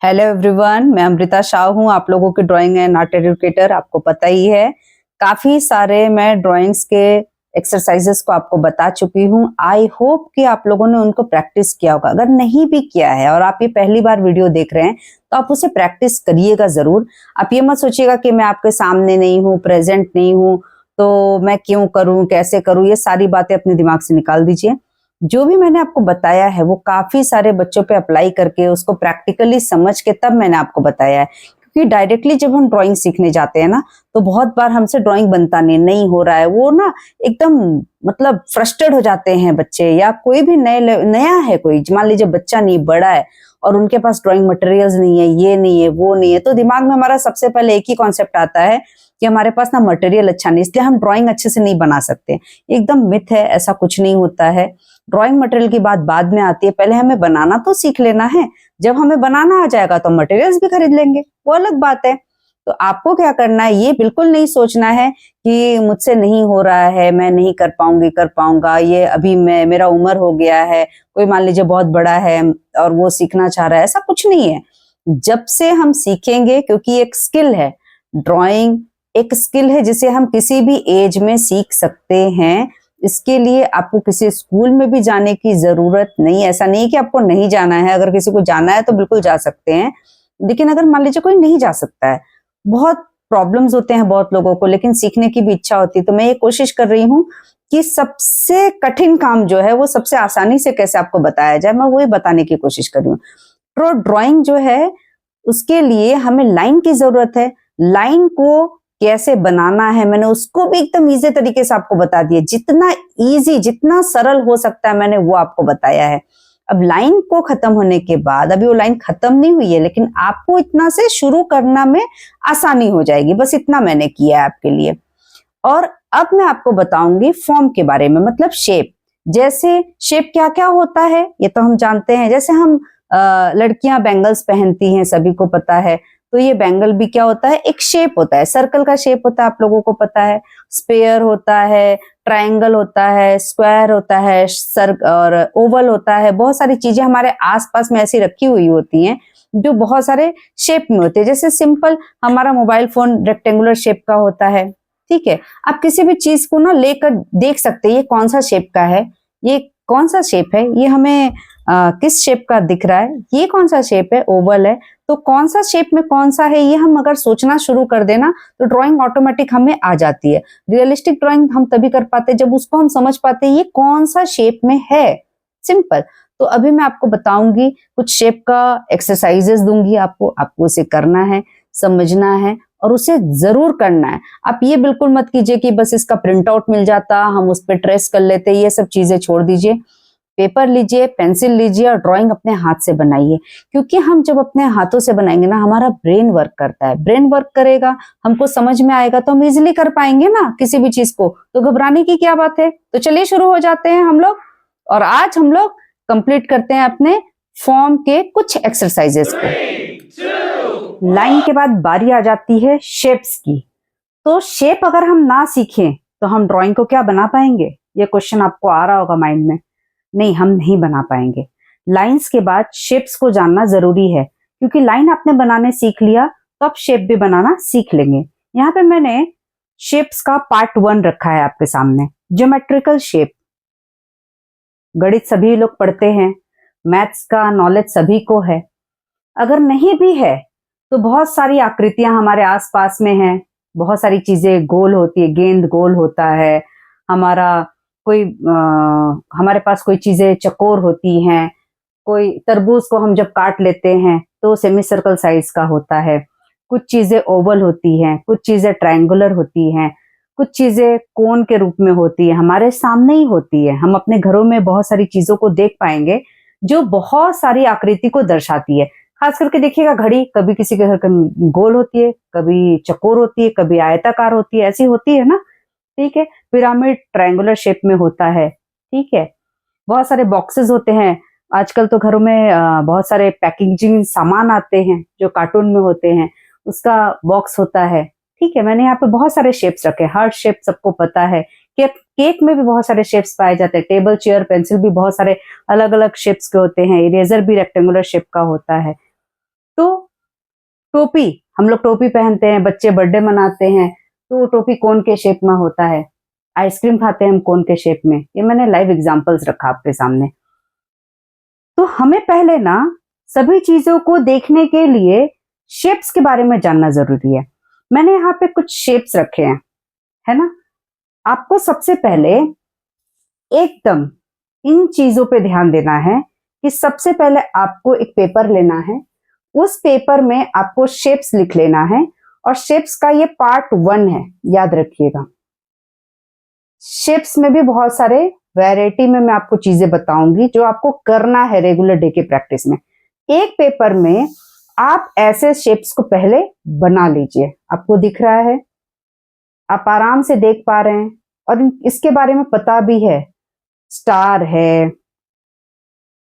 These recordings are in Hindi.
हेलो एवरीवन, मैं अमृता शाह हूँ। आप लोगों की ड्राइंग एंड आर्ट एजुकेटर। आपको पता ही है, काफी सारे मैं ड्राइंग्स के एक्सरसाइजेस को आपको बता चुकी हूँ। आई होप कि आप लोगों ने उनको प्रैक्टिस किया होगा। अगर नहीं भी किया है और आप ये पहली बार वीडियो देख रहे हैं तो आप उसे प्रैक्टिस करिएगा जरूर। आप ये मत सोचिएगा कि मैं आपके सामने नहीं हूँ, प्रेजेंट नहीं हूँ, तो मैं क्यों करूँ, कैसे करूँ। ये सारी बातें अपने दिमाग से निकाल दीजिए। जो भी मैंने आपको बताया है वो काफी सारे बच्चों पे अप्लाई करके उसको प्रैक्टिकली समझ के तब मैंने आपको बताया है। क्योंकि डायरेक्टली जब हम ड्राइंग सीखने जाते हैं ना, तो बहुत बार हमसे ड्राइंग बनता नहीं हो रहा है, वो ना एकदम मतलब फ्रस्ट्रेट हो जाते हैं बच्चे, या कोई भी नया है, कोई मान लीजिए बच्चा नहीं, बड़ा है और उनके पास ड्राइंग मटेरियल्स नहीं है, ये नहीं है, वो नहीं है, तो दिमाग में हमारा सबसे पहले एक ही कॉन्सेप्ट आता है कि हमारे पास ना मटेरियल अच्छा नहीं, इसलिए हम ड्राइंग अच्छे से नहीं बना सकते। एकदम मिथ है, ऐसा कुछ नहीं होता है। ड्राइंग मटेरियल की बात बाद में आती है, पहले हमें बनाना तो सीख लेना है। जब हमें बनाना आ जाएगा तो मटेरियल्स भी खरीद लेंगे, वो अलग बात है। तो आपको क्या करना है, ये बिल्कुल नहीं सोचना है कि मुझसे नहीं हो रहा है, मैं नहीं कर पाऊंगी, कर पाऊंगा, ये अभी मेरा उम्र हो गया है। कोई मान लीजिए बहुत बड़ा है और वो सीखना चाह रहा है, ऐसा कुछ नहीं है। जब से हम सीखेंगे, क्योंकि एक स्किल है, ड्राइंग एक स्किल है जिसे हम किसी भी एज में सीख सकते हैं। इसके लिए आपको किसी स्कूल में भी जाने की जरूरत नहीं। ऐसा नहीं कि आपको नहीं जाना है, अगर किसी को जाना है तो बिल्कुल जा सकते हैं। लेकिन अगर मान लीजिए कोई नहीं जा सकता है, बहुत प्रॉब्लम्स होते हैं बहुत लोगों को, लेकिन सीखने की भी इच्छा होती है, तो मैं ये कोशिश कर रही हूँ कि सबसे कठिन काम जो है वो सबसे आसानी से कैसे आपको बताया जाए, मैं वही बताने की कोशिश कर रही हूँ। तो ड्राइंग जो है उसके लिए हमें लाइन की जरूरत है। लाइन को कैसे बनाना है मैंने उसको भी एकदम इजी तरीके से आपको बता दिया। जितना इजी, जितना सरल हो सकता है मैंने वो आपको बताया है। अब लाइन को खत्म होने के बाद, अभी वो लाइन खत्म नहीं हुई है, लेकिन आपको इतना से शुरू करना में आसानी हो जाएगी। बस इतना मैंने किया है आपके लिए। और अब मैं आपको बताऊंगी फॉर्म के बारे में, मतलब शेप। जैसे शेप क्या क्या होता है ये तो हम जानते हैं। जैसे हम लड़कियां बैंगल्स पहनती हैं, सभी को पता है। तो ये बैंगल भी क्या होता है, एक शेप होता है, सर्कल का शेप होता है, आप लोगों को पता है। स्पेयर होता है, ट्रायंगल होता है, स्क्वायर होता है, और ओवल होता है। बहुत सारी चीजें हमारे आसपास में ऐसी रखी हुई होती हैं जो बहुत सारे शेप में होते हैं। जैसे सिंपल हमारा मोबाइल फोन रेक्टेंगुलर शेप का होता है, ठीक है। आप किसी भी चीज को ना लेकर देख सकते हैं, ये कौन सा शेप का है, ये कौन सा शेप है, ये हमें किस शेप का दिख रहा है, ये कौन सा शेप है, ओवल है। तो कौन सा शेप में कौन सा है, ये हम अगर सोचना शुरू कर देना तो ड्राइंग ऑटोमेटिक हमें आ जाती है। रियलिस्टिक ड्राइंग हम तभी कर पाते हैं जब उसको हम समझ पाते हैं ये कौन सा शेप में है। सिंपल। तो अभी मैं आपको बताऊंगी, कुछ शेप का एक्सरसाइजेस दूंगी आपको उसे करना है, समझना है और उसे जरूर करना है। आप ये बिल्कुल मत कीजिए कि बस इसका प्रिंट आउट मिल जाता, हम उस पर ट्रेस कर लेते, ये सब चीजें छोड़ दीजिए। पेपर लीजिए, पेंसिल लीजिए और ड्राइंग अपने हाथ से बनाइए। क्योंकि हम जब अपने हाथों से बनाएंगे ना, हमारा ब्रेन वर्क करता है। ब्रेन वर्क करेगा, हमको समझ में आएगा तो हम इजिली कर पाएंगे ना किसी भी चीज को। तो घबराने की क्या बात है। तो चलिए शुरू हो जाते हैं हम लोग। और आज हम लोग कंप्लीट करते हैं अपने फॉर्म के कुछ एक्सरसाइजेस को। लाइन के बाद बारी आ जाती है शेप्स की। तो शेप अगर हम ना सीखें तो हम ड्राइंग को क्या बना पाएंगे, ये क्वेश्चन आपको आ रहा होगा माइंड में। नहीं, हम नहीं बना पाएंगे। लाइंस के बाद शेप्स को जानना जरूरी है, क्योंकि लाइन आपने बनाने सीख लिया तो आप शेप भी बनाना सीख लेंगे। यहाँ पे मैंने शेप्स का पार्ट 1 रखा है आपके सामने। Geometrical shape. गणित सभी लोग पढ़ते हैं, मैथ्स का नॉलेज सभी को है। अगर नहीं भी है तो बहुत सारी आकृतियां हमारे आसपास में हैं। बहुत सारी चीजें गोल होती है, गेंद गोल होता है, हमारा कोई हमारे पास कोई चीजें चकोर होती हैं। कोई तरबूज को हम जब काट लेते हैं तो सेमी सर्कल साइज का होता है। कुछ चीजें ओवल होती हैं, कुछ चीजें ट्रायंगुलर होती हैं, कुछ चीजें कोन के रूप में होती है, हमारे सामने ही होती है। हम अपने घरों में बहुत सारी चीजों को देख पाएंगे जो बहुत सारी आकृति को दर्शाती है। खास करके देखिएगा, घड़ी कभी किसी के घर गोल होती है, कभी चकोर होती है, कभी आयताकार होती है, ऐसी होती है ना, ठीक है। पिरामिड ट्रायंगुलर शेप में होता है, ठीक है। बहुत सारे बॉक्सेस होते हैं। आजकल तो घरों में बहुत सारे पैकेजिंग सामान आते हैं जो कार्टून में होते हैं, उसका बॉक्स होता है, ठीक है। मैंने यहाँ पे बहुत सारे शेप्स रखे, हार्ट शेप सबको पता है। केक में भी बहुत सारे शेप्स पाए जाते हैं। टेबल, चेयर, पेंसिल भी बहुत सारे अलग अलग शेप्स के होते हैं। इरेजर भी रेक्टेंगुलर शेप का होता है। तो टोपी, हम लोग टोपी पहनते हैं, बच्चे बर्थडे मनाते हैं, तो टोपी कोन के शेप में होता है। आइसक्रीम खाते हैं हम कोन के शेप में। ये मैंने लाइव एग्जांपल्स रखा आपके सामने। तो हमें पहले ना सभी चीजों को देखने के लिए शेप्स के बारे में जानना जरूरी है। मैंने यहाँ पे कुछ शेप्स रखे हैं, है ना। आपको सबसे पहले एकदम इन चीजों पे ध्यान देना है कि सबसे पहले आपको एक पेपर लेना है, उस पेपर में आपको शेप्स लिख लेना है, और शेप्स का ये पार्ट 1 है, याद रखिएगा। शेप्स में भी बहुत सारे वैरायटी में मैं आपको चीजें बताऊंगी जो आपको करना है रेगुलर डे के प्रैक्टिस में। एक पेपर में आप ऐसे शेप्स को पहले बना लीजिए। आपको दिख रहा है, आप आराम से देख पा रहे हैं, और इसके बारे में पता भी है। स्टार है,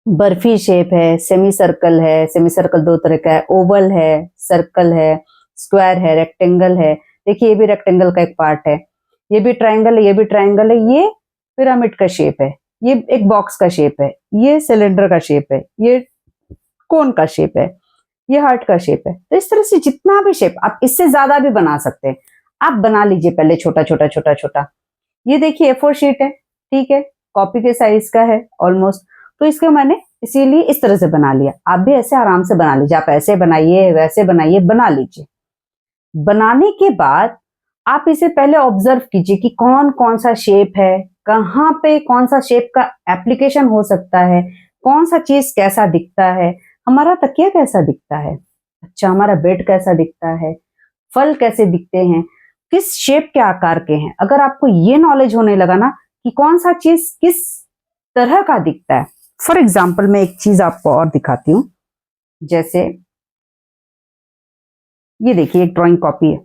बर्फी शेप है, सेमी सर्कल है, सेमी सर्कल 2 तरह का है, ओवल है, सर्कल है, स्क्वायर है, रेक्टेंगल है। देखिए ये भी रेक्टेंगल का एक पार्ट है, ये भी ट्रायंगल है, ये भी ट्रायंगल है, ये पिरामिड का शेप है, ये एक बॉक्स का शेप है, ये सिलेंडर का शेप है, ये कोन का शेप है, ये हार्ट का शेप है। तो इस तरह से जितना भी शेप, आप इससे ज्यादा भी बना सकते हैं। आप बना लीजिए पहले छोटा छोटा छोटा छोटा। ये देखिए A4 शीट है, ठीक है, कॉपी के साइज का है ऑलमोस्ट। तो इसको मैंने इसीलिए इस तरह से बना लिया। आप भी ऐसे आराम से बना लीजिए, आप ऐसे बनाइए, वैसे बनाइए, बना लीजिए। बनाने के बाद आप इसे पहले ऑब्जर्व कीजिए कि कौन कौन सा शेप है, कहाँ पे कौन सा शेप का एप्लीकेशन हो सकता है, कौन सा चीज कैसा दिखता है। हमारा तकिया कैसा दिखता है, अच्छा हमारा बेड कैसा दिखता है, फल कैसे दिखते हैं, किस शेप के आकार के हैं। अगर आपको ये नॉलेज होने लगा ना कि कौन सा चीज किस तरह का दिखता है। फॉर एग्जाम्पल मैं एक चीज आपको और दिखाती हूँ। जैसे ये देखिए एक ड्राइंग कॉपी है,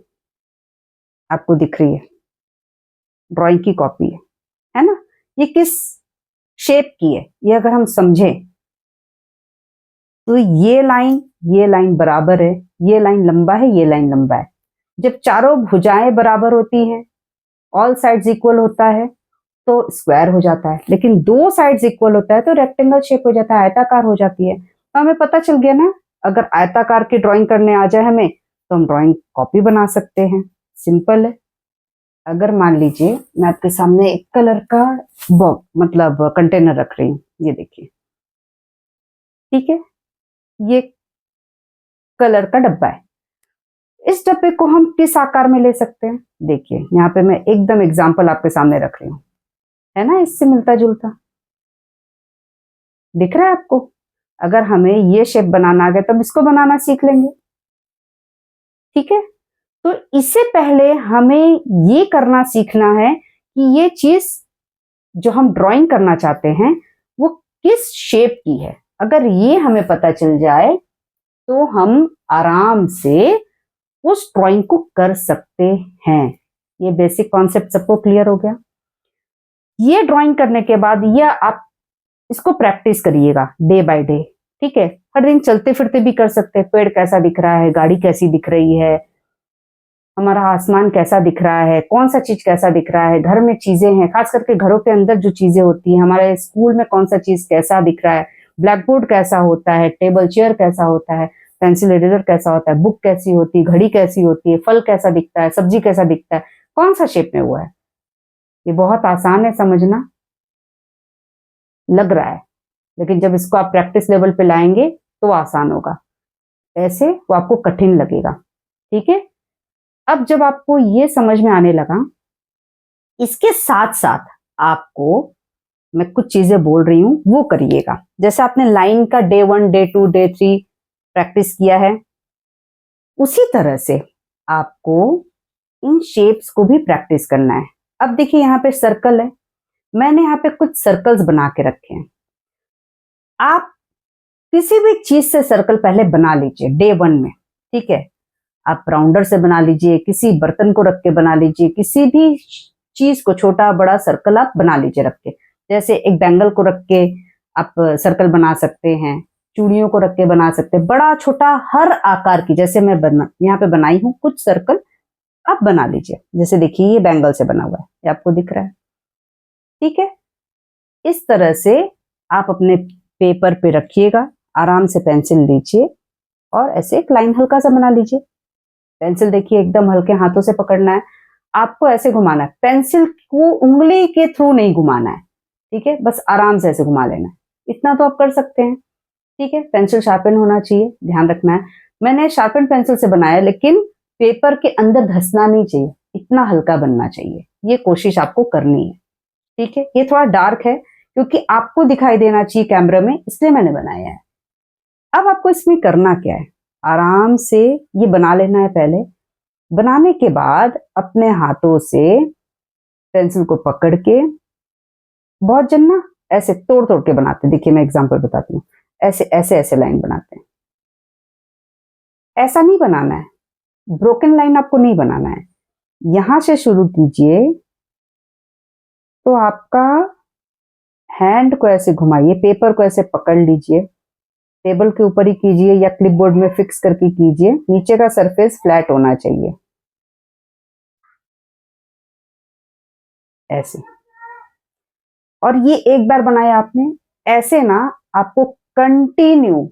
आपको दिख रही है, ड्राइंग की कॉपी है ना। ये किस शेप की है, ये अगर हम समझें तो ये लाइन बराबर है, ये लाइन लंबा है, ये लाइन लंबा है। जब चारों भुजाएं बराबर होती हैं, ऑल साइड्स इक्वल होता है, तो स्क्वायर हो जाता है। लेकिन 2 साइड्स इक्वल होता है तो रेक्टेंगल शेप हो जाता है, आयताकार हो जाती है। तो हमें पता चल गया ना, अगर आयताकार की ड्राइंग करने आ जाए हमें, तो हम ड्राइंग कॉपी बना सकते हैं। सिंपल है। अगर मान लीजिए मैं आपके सामने एक कलर का बॉक्स मतलब कंटेनर रख रही हूँ, ये देखिए, ठीक है, ये कलर का डब्बा है। इस डब्बे को हम किस आकार में ले सकते हैं, देखिए यहाँ पे मैं एकदम एग्जाम्पल आपके सामने रख रही हूँ, है ना, इससे मिलता जुलता दिख रहा है आपको। अगर हमें ये शेप बनाना आ गया तो हम इसको बनाना सीख लेंगे, ठीक है। तो इससे पहले हमें ये करना सीखना है कि ये चीज जो हम ड्राइंग करना चाहते हैं वो किस शेप की है। अगर ये हमें पता चल जाए तो हम आराम से उस ड्राइंग को कर सकते हैं। ये बेसिक कॉन्सेप्ट सबको क्लियर हो गया। ये ड्राइंग करने के बाद ये आप इसको प्रैक्टिस करिएगा डे बाय डे, ठीक है। हर दिन चलते फिरते भी कर सकते हैं। पेड़ कैसा दिख रहा है, गाड़ी कैसी दिख रही है, हमारा आसमान कैसा दिख रहा है, कौन सा चीज कैसा दिख रहा है, घर में चीजें हैं, खास करके घरों के अंदर जो चीजें होती हैं, हमारे स्कूल में कौन सा चीज कैसा दिख रहा है, ब्लैक बोर्ड कैसा होता है, टेबल चेयर कैसा होता है, पेंसिल इरेजर कैसा होता है, बुक कैसी होती है, घड़ी कैसी होती है, फल कैसा दिखता है, सब्जी कैसा दिखता है, कौन सा शेप में हुआ है। ये बहुत आसान है समझना, लग रहा है, लेकिन जब इसको आप प्रैक्टिस लेवल पे लाएंगे तो आसान होगा, ऐसे वो आपको कठिन लगेगा, ठीक है। अब जब आपको ये समझ में आने लगा, इसके साथ साथ आपको मैं कुछ चीजें बोल रही हूं वो करिएगा। जैसे आपने लाइन का डे 1 डे 2 डे 3 प्रैक्टिस किया है, उसी तरह से आपको इन शेप्स को भी प्रैक्टिस करना है। अब देखिए यहाँ पे सर्कल है, मैंने यहाँ पे कुछ सर्कल्स बना के रखे हैं। आप किसी भी चीज से सर्कल पहले बना लीजिए डे 1 में, ठीक है। आप राउंडर से बना लीजिए, किसी बर्तन को रख के बना लीजिए, किसी भी चीज को छोटा बड़ा सर्कल आप बना लीजिए रख के। जैसे एक बैंगल को रख के आप सर्कल बना सकते हैं, चूड़ियों को रख के बना सकते हैं, बड़ा छोटा हर आकार की। जैसे मैं यहाँ पे बनाई हूँ कुछ सर्कल, आप बना लीजिए। जैसे देखिए ये बैंगल से बना हुआ है, ये आपको दिख रहा है, ठीक है। इस तरह से आप अपने पेपर पे रखिएगा, आराम से पेंसिल लीजिए और ऐसे एक लाइन हल्का सा बना लीजिए। पेंसिल देखिए एकदम हल्के हाथों से पकड़ना है, आपको ऐसे घुमाना है, पेंसिल को उंगली के थ्रू नहीं घुमाना है, ठीक है, बस आराम से ऐसे घुमा लेना है। इतना तो आप कर सकते हैं, ठीक है। पेंसिल शार्पन होना चाहिए, ध्यान रखना है। मैंने शार्पन पेंसिल से बनाया, लेकिन पेपर के अंदर धंसना नहीं चाहिए, इतना हल्का बनना चाहिए, ये कोशिश आपको करनी है, ठीक है। ये थोड़ा डार्क है क्योंकि आपको दिखाई देना चाहिए कैमरा में, इसलिए मैंने बनाया है। अब आपको इसमें करना क्या है, आराम से ये बना लेना है। पहले बनाने के बाद अपने हाथों से पेंसिल को पकड़ के, बहुत जन ना ऐसे तोड़ तोड़ के बनाते हैं, देखिए मैं एग्जांपल बताती हूँ, ऐसे ऐसे ऐसे लाइन बनाते हैं, ऐसा नहीं बनाना है, ब्रोकन लाइन आपको नहीं बनाना है। यहां से शुरू कीजिए, तो आपका हैंड को ऐसे घुमाइए, पेपर को ऐसे पकड़ लीजिए, टेबल के ऊपर ही कीजिए या क्लिपबोर्ड में फिक्स करके कीजिए, नीचे का सरफेस फ्लैट होना चाहिए, ऐसे। और ये एक बार बनाया आपने, ऐसे ना आपको कंटिन्यू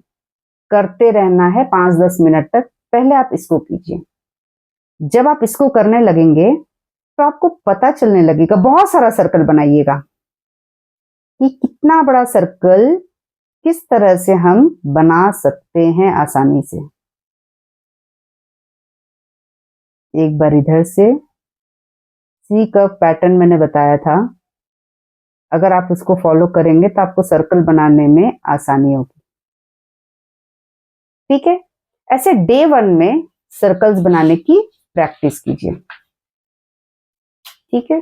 करते रहना है 5-10 मिनट तक। पहले आप इसको कीजिए, जब आप इसको करने लगेंगे तो आपको पता चलने लगेगा, बहुत सारा सर्कल बनाइएगा कि कितना बड़ा सर्कल किस तरह से हम बना सकते हैं आसानी से। एक बार इधर से सी कर्व पैटर्न मैंने बताया था, अगर आप उसको फॉलो करेंगे तो आपको सर्कल बनाने में आसानी होगी, ठीक है। ऐसे डे 1 में सर्कल्स बनाने की प्रैक्टिस कीजिए, ठीक है।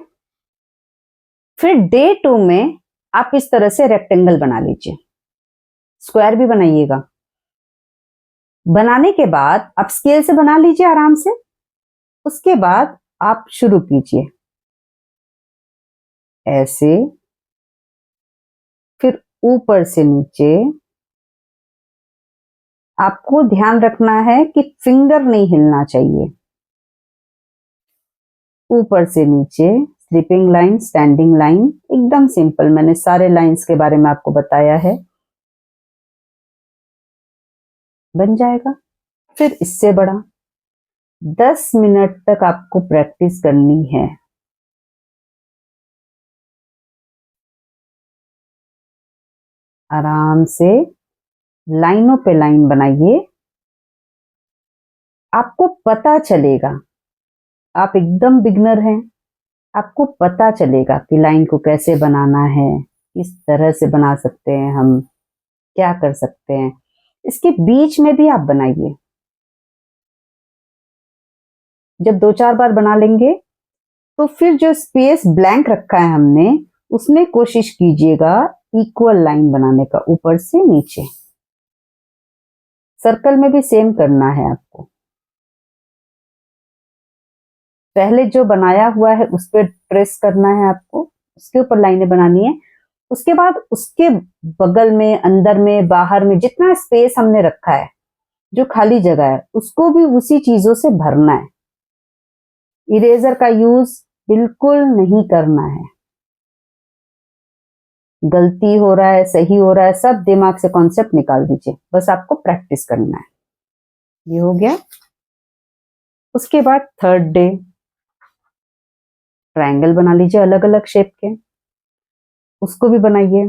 फिर डे 2 में आप इस तरह से रेक्टेंगल बना लीजिए, स्क्वायर भी बनाइएगा। बनाने के बाद आप स्केल से बना लीजिए आराम से, उसके बाद आप शुरू कीजिए ऐसे, फिर ऊपर से नीचे। आपको ध्यान रखना है कि फिंगर नहीं हिलना चाहिए। ऊपर से नीचे स्लीपिंग लाइन, स्टैंडिंग लाइन, एकदम सिंपल, मैंने सारे लाइंस के बारे में आपको बताया है, बन जाएगा। फिर इससे बड़ा 10 मिनट तक आपको प्रैक्टिस करनी है। आराम से लाइनों पे लाइन बनाइए, आपको पता चलेगा, आप एकदम बिगनर हैं, आपको पता चलेगा कि लाइन को कैसे बनाना है, किस तरह से बना सकते हैं हम, क्या कर सकते हैं। इसके बीच में भी आप बनाइए, जब 2-4 बार बना लेंगे तो फिर जो स्पेस ब्लैंक रखा है हमने, उसमें कोशिश कीजिएगा इक्वल लाइन बनाने का, ऊपर से नीचे। सर्कल में भी सेम करना है आपको, पहले जो बनाया हुआ है उस पर ट्रेस करना है आपको, उसके ऊपर लाइनें बनानी है। उसके बाद उसके बगल में, अंदर में, बाहर में जितना स्पेस हमने रखा है, जो खाली जगह है, उसको भी उसी चीजों से भरना है। इरेजर का यूज बिल्कुल नहीं करना है। गलती हो रहा है, सही हो रहा है, सब दिमाग से कॉन्सेप्ट निकाल दीजिए, बस आपको प्रैक्टिस करना है। ये हो गया। उसके बाद थर्ड डे ट्रायंगल बना लीजिए अलग अलग शेप के, उसको भी बनाइए।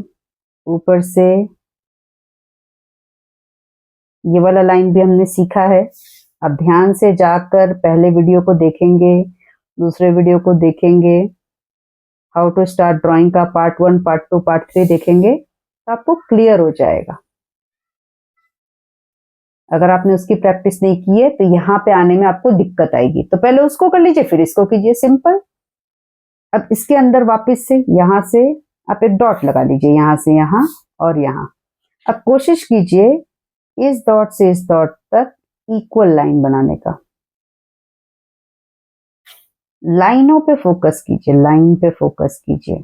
ऊपर से ये वाला लाइन भी हमने सीखा है, अब ध्यान से जाकर पहले वीडियो को देखेंगे, दूसरे वीडियो को देखेंगे, हाउ टू स्टार्ट ड्राइंग का पार्ट 1, पार्ट 2, पार्ट 3 देखेंगे तो आपको क्लियर हो जाएगा। अगर आपने उसकी प्रैक्टिस नहीं की है तो यहाँ पे आने में आपको दिक्कत आएगी, तो पहले उसको कर लीजिए, फिर इसको कीजिए, सिंपल। अब इसके अंदर वापस से यहां से आप एक डॉट लगा लीजिए, यहां से यहां और यहां। अब कोशिश कीजिए इस डॉट से इस डॉट तक इक्वल लाइन बनाने का। लाइनों पे फोकस कीजिए, लाइन पे फोकस कीजिए,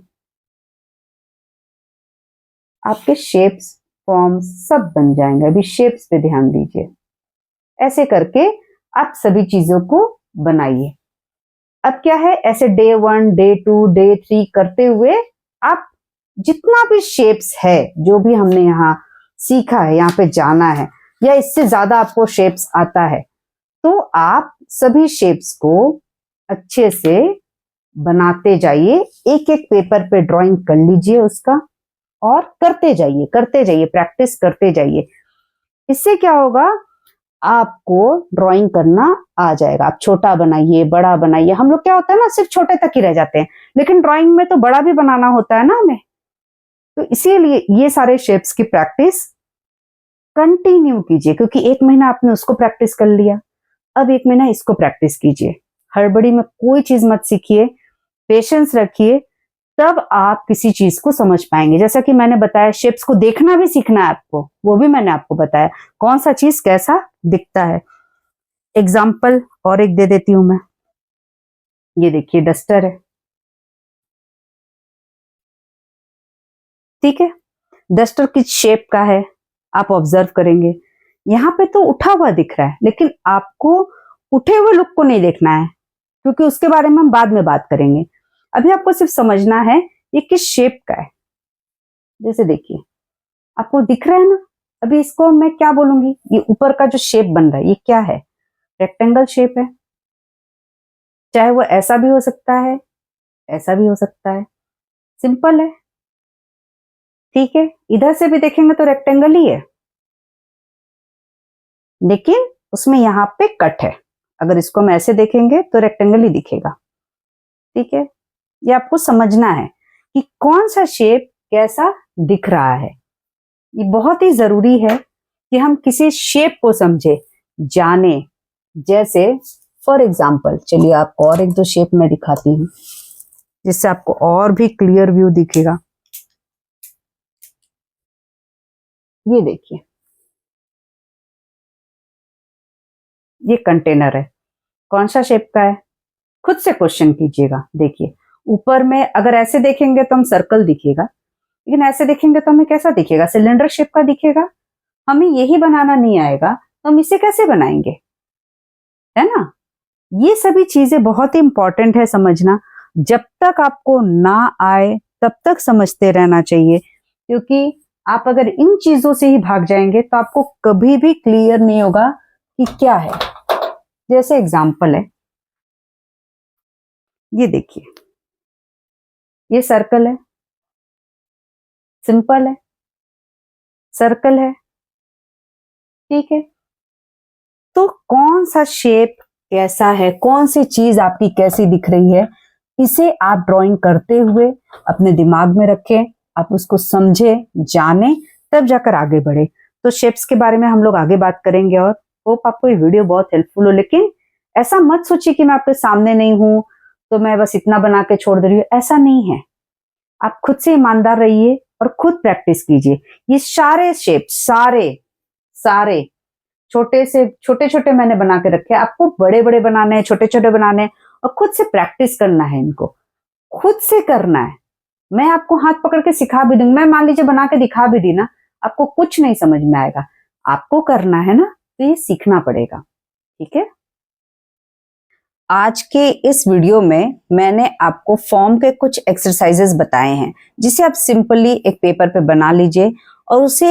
आपके शेप्स, फॉर्म्स सब बन जाएंगे। अभी शेप्स पे ध्यान दीजिए, ऐसे करके आप सभी चीजों को बनाइए। अब क्या है, ऐसे डे 1, डे 2, डे 3 करते हुए आप जितना भी शेप्स है, जो भी हमने यहाँ सीखा है, यहाँ पे जाना है, या इससे ज्यादा आपको शेप्स आता है, तो आप सभी शेप्स को अच्छे से बनाते जाइए, एक एक पेपर पे ड्राइंग कर लीजिए उसका, और करते जाइए, प्रैक्टिस करते जाइए। इससे क्या होगा, आपको ड्राइंग करना आ जाएगा। आप छोटा बनाइए, बड़ा बनाइए। हम लोग क्या होता है ना, सिर्फ छोटे तक ही रह जाते हैं, लेकिन ड्राइंग में तो बड़ा भी बनाना होता है ना हमें। तो इसीलिए ये सारे शेप्स की प्रैक्टिस कंटिन्यू कीजिए, क्योंकि एक महीना आपने उसको प्रैक्टिस कर लिया, अब एक महीना इसको प्रैक्टिस कीजिए। हड़बड़ी में कोई चीज मत सीखिए, पेशेंस रखिए, तब आप किसी चीज को समझ पाएंगे। जैसा कि मैंने बताया, शेप्स को देखना भी सीखना है आपको, वो भी मैंने आपको बताया कौन सा चीज कैसा दिखता है। एग्जाम्पल और एक दे देती हूं मैं। ये देखिए डस्टर है, ठीक है। डस्टर किस शेप का है आप ऑब्जर्व करेंगे। यहाँ पे तो उठा हुआ दिख रहा है, लेकिन आपको उठे हुए लुक को नहीं देखना है, क्योंकि उसके बारे में हम बाद में बात करेंगे। अभी आपको सिर्फ समझना है ये किस शेप का है। जैसे देखिए, आपको दिख रहा है ना, अभी इसको मैं क्या बोलूंगी, ये ऊपर का जो शेप बन रहा है ये क्या है, रेक्टेंगल शेप है। चाहे वो ऐसा भी हो सकता है, ऐसा भी हो सकता है, सिंपल है, ठीक है। इधर से भी देखेंगे तो रेक्टेंगल ही है, लेकिन उसमें यहाँ पे कट है। अगर इसको हम ऐसे देखेंगे तो रेक्टेंगल ही दिखेगा, ठीक है। ये आपको समझना है कि कौन सा शेप कैसा दिख रहा है। ये बहुत ही जरूरी है कि हम किसी शेप को समझे, जाने। जैसे फॉर एग्जाम्पल, चलिए आपको और एक दो शेप मैं दिखाती हूँ, जिससे आपको और भी क्लियर व्यू दिखेगा। ये देखिए, ये कंटेनर है, कौन सा शेप का है, खुद से क्वेश्चन कीजिएगा। देखिए, ऊपर में अगर ऐसे देखेंगे तो हम सर्कल दिखेगा, लेकिन ऐसे देखेंगे तो हमें कैसा दिखेगा, सिलेंडर शेप का दिखेगा। हमें यही बनाना नहीं आएगा तो हम इसे कैसे बनाएंगे, है ना। ये सभी चीजें बहुत ही इंपॉर्टेंट है समझना। जब तक आपको ना आए तब तक समझते रहना चाहिए, क्योंकि आप अगर इन चीजों से ही भाग जाएंगे तो आपको कभी भी क्लियर नहीं होगा कि क्या है। जैसे एग्जाम्पल है, ये देखिए, ये सर्कल है, सिंपल है, सर्कल है, ठीक है। तो कौन सा शेप कैसा है, कौन सी चीज आपकी कैसी दिख रही है, इसे आप ड्राइंग करते हुए अपने दिमाग में रखें, आप उसको समझे, जाने, तब जाकर आगे बढ़े। तो शेप्स के बारे में हम लोग आगे बात करेंगे, और होप आपको ये वीडियो बहुत हेल्पफुल हो। लेकिन ऐसा मत सोचिए कि मैं आपके सामने नहीं हूं तो मैं बस इतना बना के छोड़ दे रही हूँ, ऐसा नहीं है। आप खुद से ईमानदार रहिए और खुद प्रैक्टिस कीजिए। ये सारे शेप, सारे छोटे से छोटे छोटे मैंने बना के रखे, आपको बड़े बड़े बनाने हैं, छोटे छोटे बनाने हैं, और खुद से प्रैक्टिस करना है, इनको खुद से करना है। मैं आपको हाथ पकड़ के सिखा भी दूंगी, मैं मान लीजिए बना के दिखा भी दी ना, आपको कुछ नहीं समझ में आएगा। आपको करना है ना, तो ये सीखना पड़ेगा, ठीक है। आज के इस वीडियो में मैंने आपको फॉर्म के कुछ एक्सरसाइजेस बताए हैं, जिसे आप सिंपली एक पेपर पे बना लीजिए और उसे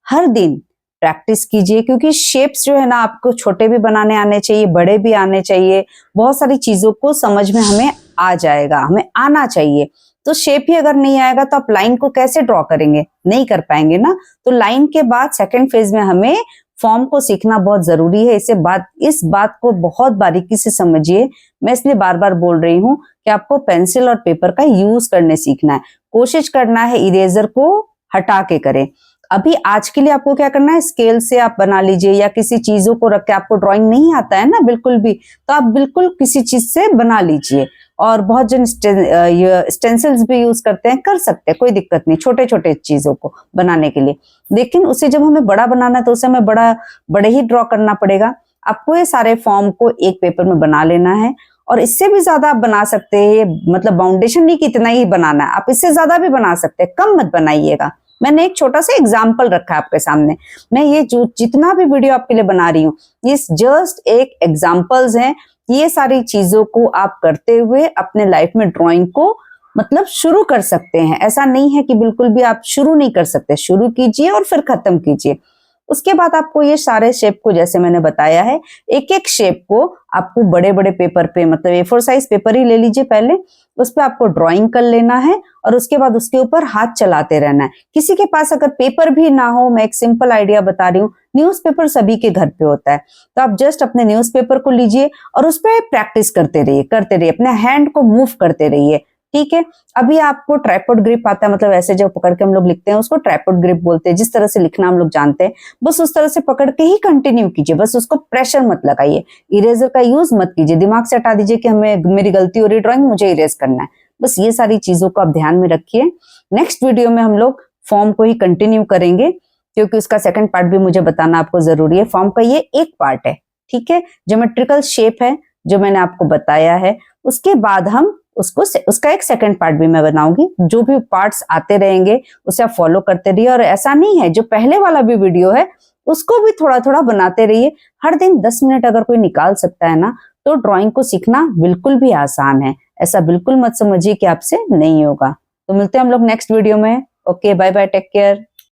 हर दिन प्रैक्टिस कीजिए। क्योंकि शेप्स जो है ना, आपको छोटे भी बनाने आने चाहिए, बड़े भी आने चाहिए। बहुत सारी चीजों को समझ में हमें आ जाएगा, हमें आना चाहिए। तो शेप ही अगर नहीं आएगा तो आप लाइन को कैसे ड्रॉ करेंगे, नहीं कर पाएंगे ना। तो लाइन के बाद सेकेंड फेज में हमें फॉर्म को सीखना बहुत जरूरी है। इस बात को बहुत बारीकी से समझिए। मैं इसलिए बार बार बोल रही हूँ कि आपको पेंसिल और पेपर का यूज करने सीखना है। कोशिश करना है इरेजर को हटा के करें। अभी आज के लिए आपको क्या करना है, स्केल से आप बना लीजिए, या किसी चीजों को रख के, आपको ड्राइंग नहीं आता है ना बिल्कुल भी, तो आप बिल्कुल किसी चीज से बना लीजिए। और बहुत जन स्टेंसिल्स भी यूज करते हैं, कर सकते हैं, कोई दिक्कत नहीं छोटे छोटे चीजों को बनाने के लिए। लेकिन उसे जब हमें बड़ा बनाना है तो उसे हमें बड़े ही ड्रॉ करना पड़ेगा। आपको ये सारे फॉर्म को एक पेपर में बना लेना है, और इससे भी ज्यादा आप बना सकते हैं। मतलब बाउंडेशन नहीं कि इतना ही बनाना है, आप इससे ज्यादा भी बना सकते हैं, कम मत बनाइएगा। मैंने एक छोटा सा एग्जाम्पल रखा है आपके सामने। मैं ये जो जितना भी वीडियो आपके लिए बना रही हूँ, ये जस्ट एक एग्जाम्पल्स हैं। ये सारी चीजों को आप करते हुए अपने लाइफ में ड्राइंग को मतलब शुरू कर सकते हैं। ऐसा नहीं है कि बिल्कुल भी आप शुरू नहीं कर सकते, शुरू कीजिए और फिर खत्म कीजिए। उसके बाद आपको ये सारे शेप को, जैसे मैंने बताया है, एक एक शेप को आपको बड़े बड़े पेपर पे, मतलब A4 साइज पेपर ही ले लीजिए पहले, उस पे आपको ड्राइंग कर लेना है और उसके बाद उसके ऊपर हाथ चलाते रहना है। किसी के पास अगर पेपर भी ना हो, मैं एक सिंपल आइडिया बता रही हूँ, न्यूज़पेपर सभी के घर पे होता है, तो आप जस्ट अपने न्यूज़पेपर को लीजिए और उस पर प्रैक्टिस करते रहिए, अपने हैंड को मूव करते रहिए, ठीक है। अभी आपको ट्राइपॉड ग्रिप आता है, मतलब ऐसे जो पकड़ के हम लोग लिखते हैं उसको ट्राइपॉड ग्रिप बोलते हैं, जिस तरह से लिखना हम लोग जानते हैं, बस उस तरह से पकड़ के ही कंटिन्यू कीजिए, बस उसको प्रेशर मत लगाइए, इरेजर का यूज मत कीजिए, दिमाग से हटा दीजिए कि हमें मेरी गलती हो रही है ड्राइंग, मुझे इरेज करना है। बस ये सारी चीजों को आप ध्यान में रखिए। नेक्स्ट वीडियो में हम लोग फॉर्म को ही कंटिन्यू करेंगे, क्योंकि उसका सेकंड पार्ट भी मुझे बताना आपको जरूरी है। फॉर्म का ये एक पार्ट है, ठीक है, ज्योमेट्रिकल शेप है जो मैंने आपको बताया है, उसके बाद हम उसका एक सेकंड पार्ट भी मैं बनाऊंगी। जो भी पार्ट्स आते रहेंगे उसे आप फॉलो करते रहिए, और ऐसा नहीं है, जो पहले वाला भी वीडियो है उसको भी थोड़ा थोड़ा बनाते रहिए। हर दिन 10 मिनट अगर कोई निकाल सकता है ना, तो ड्राइंग को सीखना बिल्कुल भी आसान है। ऐसा बिल्कुल मत समझिए कि आपसे नहीं होगा। तो मिलते हैं हम लोग नेक्स्ट वीडियो में। Okay, bye bye, take care.